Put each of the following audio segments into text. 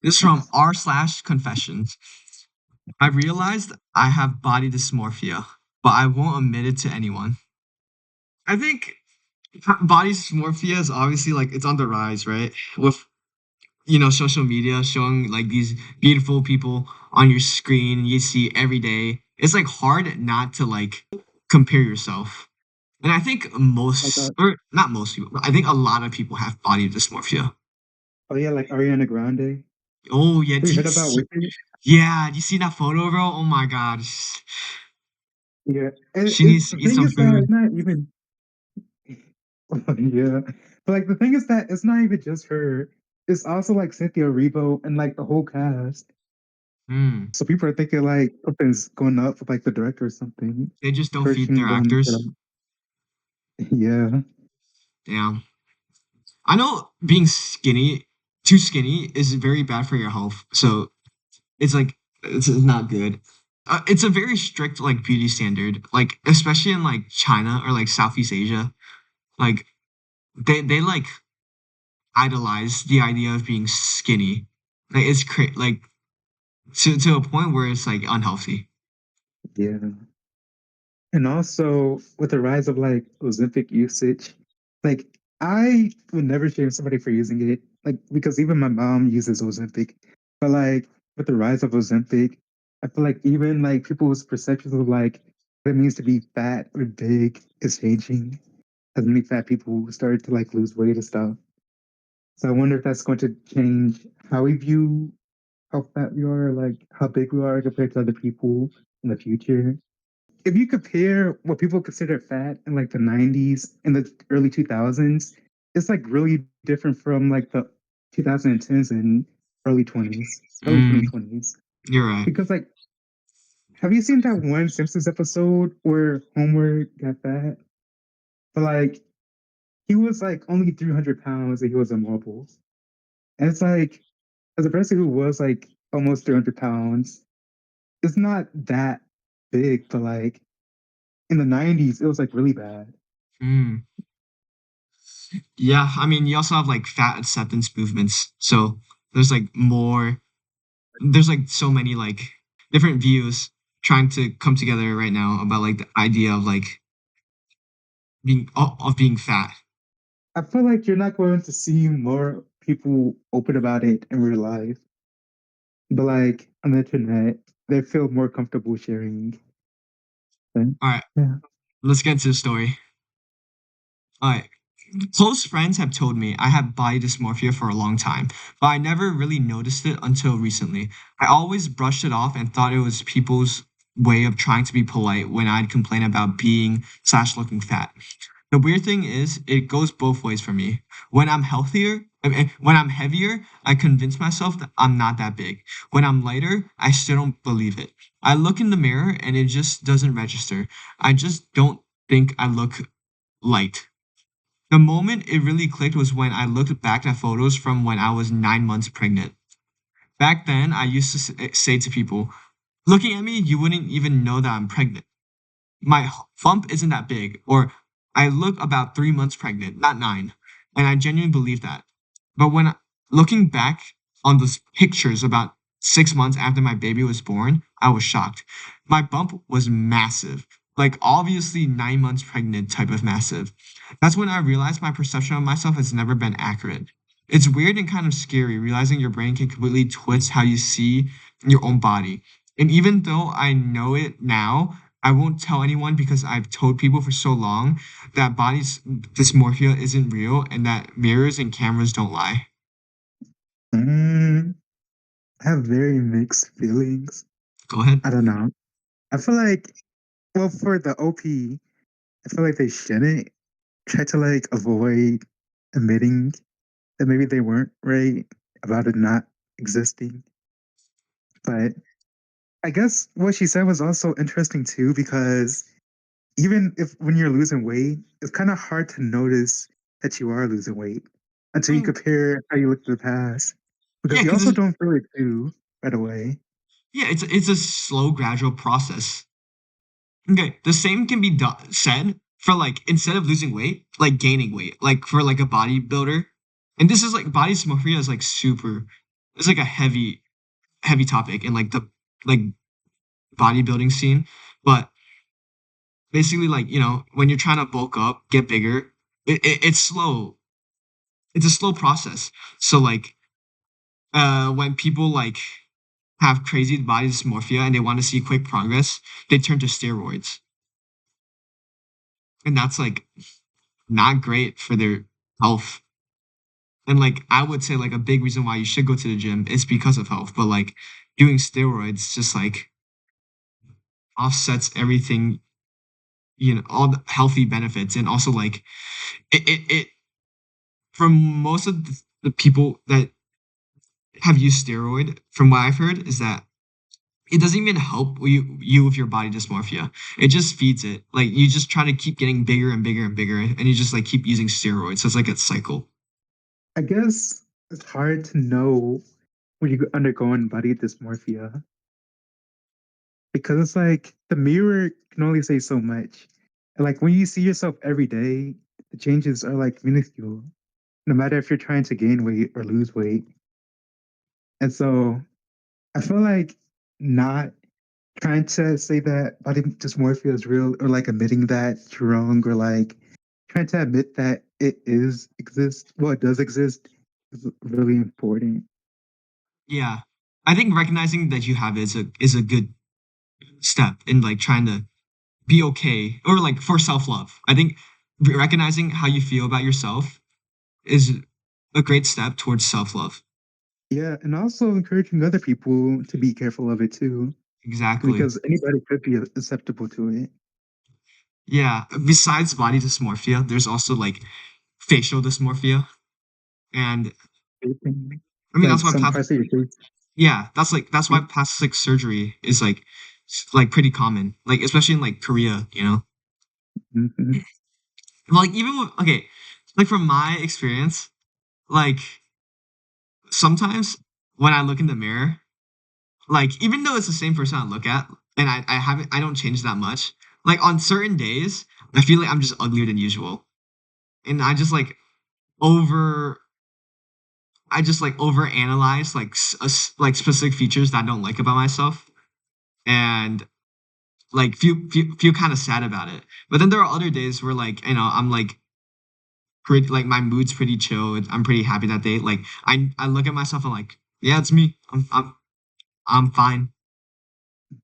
This is from r/confessions. I realized I have body dysmorphia, but I won't admit it to anyone. I think body dysmorphia is obviously like it's on the rise, right? With social media showing like these beautiful people on your screen you see every day. It's like hard not to like compare yourself. And I think Like, or not most people, but I think a lot of people have body dysmorphia. oh yeah, like Ariana Grande. Oh yeah, Have you heard about Wicked? do you see that photo, bro? Oh my god, Yeah, and she needs the to eat thing some is that food. it's not even. Yeah, but like the thing is that it's not even just her. It's also like Cynthia Erivo and like the whole cast. Hmm. So people are thinking like something's going up with like the director or something. They just don't feed Pushing their them. actors. Yeah. Damn. I know being too skinny, is very bad for your health. So it's like it's not good. It's a very strict like beauty standard, like especially in like China or like Southeast Asia. Like they like idolize the idea of being skinny. Like like to a point where it's like unhealthy. Yeah. And also with the rise of like Ozempic usage, like I would never shame somebody for using it. Like because even my mom uses Ozempic. But like with the rise of Ozempic, I feel like even like people's perceptions of like what it means to be fat or big is changing. As many fat people started to like lose weight and stuff. So I wonder if that's going to change how we view how fat we are, like how big we are compared to other people in the future. If you compare what people consider fat in like the 90s and the early 2000s, it's like really different from like the 2010s and early 20s, early Mm, 2020s. you're right. Because like, have you seen that one Simpsons episode where Homer got fat? But like, he was like only 300 pounds and he was a marble. And it's like, as a person who was like almost 300 pounds, it's not that big, but like in the 90s, it was like really bad. Mm. Yeah, I mean, you also have like fat acceptance movements. So there's like more, there's like so many like different views trying to come together right now about like the idea of like being fat. I feel like you're not going to see more people open about it in real life, but like on the internet, they feel more comfortable sharing. Them. All right, Yeah. let's get to the story. All right. Close friends have told me I have body dysmorphia for a long time, but I never really noticed it until recently. I always brushed it off and thought it was people's way of trying to be polite when I'd complain about being/looking fat. The weird thing is, it goes both ways for me. When I'm heavier, I convince myself that I'm not that big. When I'm lighter, I still don't believe it. I look in the mirror and it just doesn't register. I just don't think I look light. The moment it really clicked was when I looked back at photos from when I was 9 months pregnant. Back then, I used to say to people, looking at me, you wouldn't even know that I'm pregnant. My bump isn't that big, or I look about 3 months pregnant, not nine. And I genuinely believe that. But when looking back on those pictures about 6 months after my baby was born, I was shocked. My bump was massive, like obviously 9 months pregnant type of massive. That's when I realized my perception of myself has never been accurate. It's weird and kind of scary realizing your brain can completely twist how you see your own body. And even though I know it now, I won't tell anyone because I've told people for so long that body dysmorphia isn't real and that mirrors and cameras don't lie. Mm, I have very mixed feelings. Go ahead. I don't know. I feel like, well, for the OP, I feel like they shouldn't try to like avoid admitting that maybe they weren't right about it not existing. But I guess what she said was also interesting too, because even if when you're losing weight, it's kind of hard to notice that you are losing weight until you Mm, compare how you look in the past. yeah, Because you also because don't feel it too right away. yeah, it's a slow, gradual process. Okay, the same can be said for like instead of losing weight, like gaining weight, like for like a bodybuilder. And this is like body dysmorphia is like super. it's like a heavy topic in like the like bodybuilding scene, but basically like when you're trying to bulk up, get bigger, it's slow. It's a slow process. So like when people like have crazy body dysmorphia and they want to see quick progress, they turn to steroids, and that's like not great for their health. And like I would say like a big reason why you should go to the gym is because of health, but like doing steroids just like offsets everything, all the healthy benefits. And also like it from most of the people that have used steroid, from what I've heard, is that it doesn't even help you with your body dysmorphia. It just feeds it. Like you just try to keep getting bigger and bigger and bigger, and you just like keep using steroids. So it's like a cycle. I guess it's hard to know when you undergoing body dysmorphia because it's like the mirror can only say so much. And like when you see yourself every day, the changes are like minuscule, no matter if you're trying to gain weight or lose weight. And so I feel like not trying to say that body dysmorphia is real or like admitting that you're wrong or like trying to admit that it does exist is really important. Yeah, I think recognizing that you have it is a good step in like trying to be okay, or like for self love. I think recognizing how you feel about yourself is a great step towards self love. Yeah, and also encouraging other people to be careful of it too, Exactly. because anybody could be susceptible to it. Yeah. Besides body dysmorphia, there's also like facial dysmorphia, and Anything- I mean that's Like why some parts of your face. that's why plastic surgery is like pretty common, like especially in like Korea, Mhm. Like even with, okay, like from my experience, like sometimes when I look in the mirror, like even though it's the same person I look at, and I don't change that much. Like on certain days, I feel like I'm just uglier than usual, and over I just like over analyze like like specific features that I don't like about myself, and like feel kind of sad about it. But then there are other days where like I'm like pretty, like my mood's pretty chill. I'm pretty happy that day. Like I look at myself and like, yeah, it's me. I'm fine.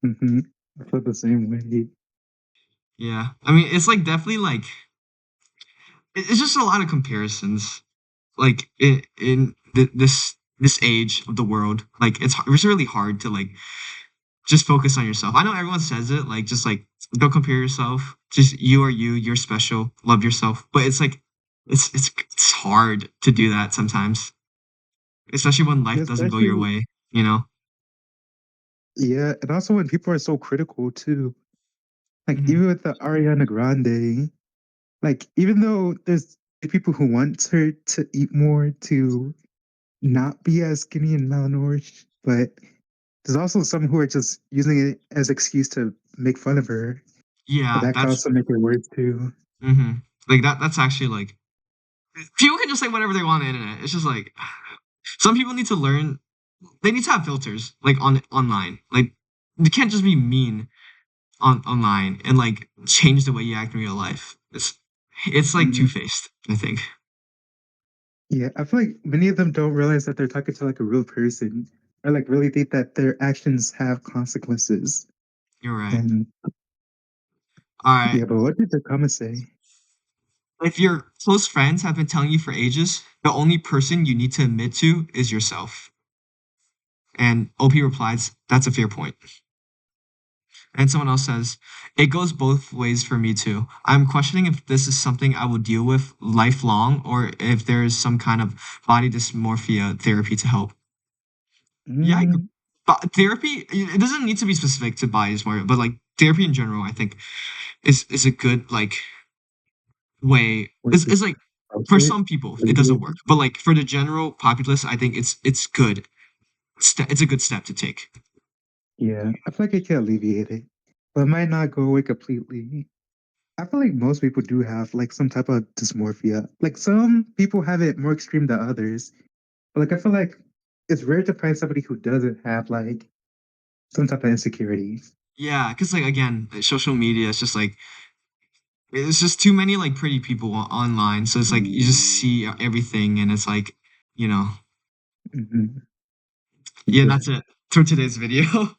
Mhm. I feel the same way. Yeah. I mean, it's like definitely like it's just a lot of comparisons. Like in this age of the world, like it's really hard to like just focus on yourself. I know everyone says it, like just like don't compare yourself. Just you are you. You're special. Love yourself. But it's like it's hard to do that sometimes, especially when Yeah, life doesn't go your especially way. You know. yeah, and also when people are so critical too. Like Mhm. even with the Ariana Grande, like even though there's people who want her to eat more to not be as skinny and malnourished, but there's also some who are just using it as excuse to make fun of her. But Yeah, that could that's also make it worse too. like that's actually like people can just say whatever they want on the internet. It's just like some people need to learn. They need to have filters like online. Like you can't just be mean online and like change the way you act in real life. It's like Mm, two faced. I think yeah, I feel like many of them don't realize that they're talking to like a real person, or like really think that their actions have consequences. you're right. And All right. yeah, but what did the comments say? If your close friends have been telling you for ages, the only person you need to admit to is yourself. And OP replies, "That's a fair point." And someone else says, "It goes both ways for me too. I'm questioning if this is something I will deal with lifelong or if there is some kind of body dysmorphia therapy to help." Yeah, I agree. Mm, But therapy, it doesn't need to be specific to body dysmorphia, but like therapy in general, I think is a good like way. what It's, is it's like for it? some people it doesn't work, but like for the general populace, I think it's good. It's a good step to take. Yeah, I feel like it can alleviate it, but it might not go away completely. I feel like most people do have like some type of dysmorphia. Like some people have it more extreme than others. But like I feel like it's rare to find somebody who doesn't have like some type of insecurity. Yeah, because like again, social media is just like it's just too many like pretty people online. So it's like you just see everything, and it's like you know, Hmm. yeah, Yeah. that's it for today's video.